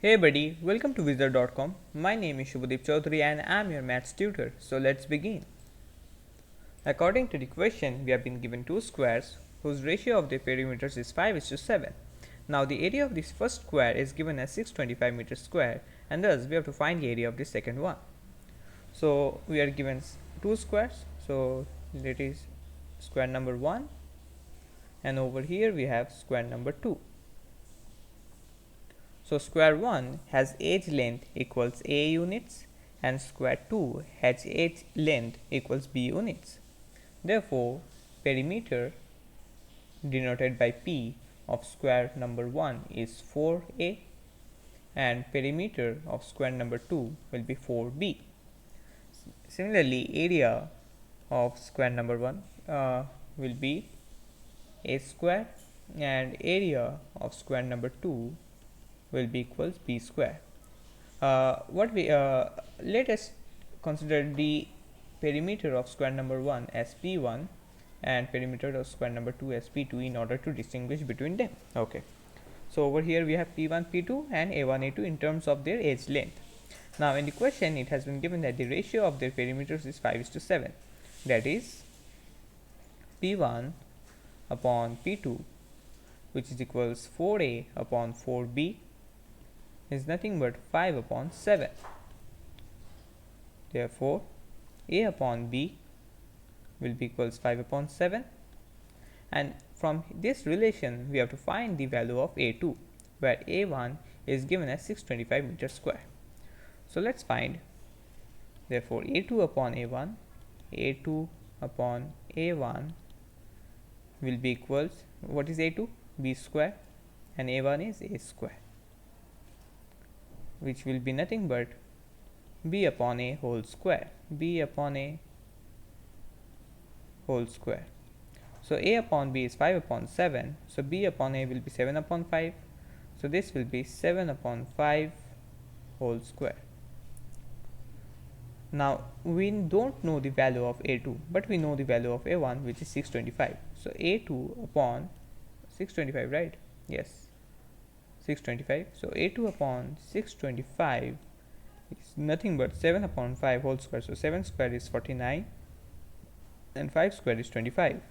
Hey buddy, welcome to Wizard.com. My name is Shubhadeep Chaudhary and I'm your maths tutor. So let's begin. According to the question, we have been given two squares whose ratio of their perimeters is 5:7. Now the area of this first square is given as 625 meters square, and thus we have to find the area of the second one. So we are given two squares, so that is square number 1, and over here we have square number 2. So square 1 has edge length equals A units and square 2 has edge length equals B units. Therefore, perimeter denoted by P of square number 1 is 4A and perimeter of square number 2 will be 4B. Similarly, area of square number 1 will be A square and area of square number 2 will be equals B square. What we Let us consider the perimeter of square number 1 as P1 and perimeter of square number 2 as P2 in order to distinguish between them. Okay, so over here we have P1 P2 and A1 A2 in terms of their edge length. Now in the question it has been given that the ratio of their perimeters is 5:7, that is P1 upon P2, which is equals 4A upon 4B, is nothing but 5/7. Therefore, A upon B will be equals 5/7, and from this relation we have to find the value of A2, where A1 is given as 625 meters square. So let's find. Therefore, A2 upon A1, A2 upon A1 will be equals, what is A2? B square, and A1 is A square, which will be nothing but B upon A whole square. B upon A whole square. So A upon B is 5/7. So B upon A will be 7/5. So this will be 7/5 whole square. Now we don't know the value of A2, but we know the value of A1, which is 625. So A2 upon 625, right? Yes, 625. So A2 upon 625 is nothing but 7/5 whole square. So 7 square is 49 and 5 square is 25.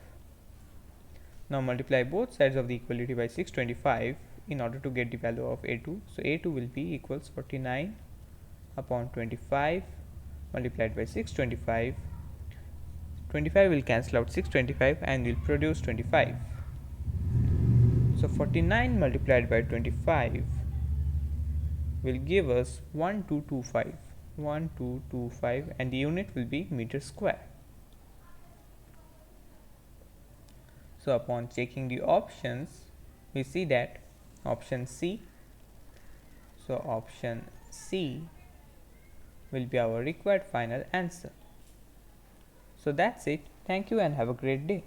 Now multiply both sides of the equality by 625 in order to get the value of A2. So A2 will be equals 49 upon 25 multiplied by 625. 25 will cancel out 625 and will produce 25. So 49 multiplied by 25 will give us 1225. 1225, and the unit will be meter square. So upon checking the options, we see that option C. So option C will be our required final answer. So that's it. Thank you and have a great day.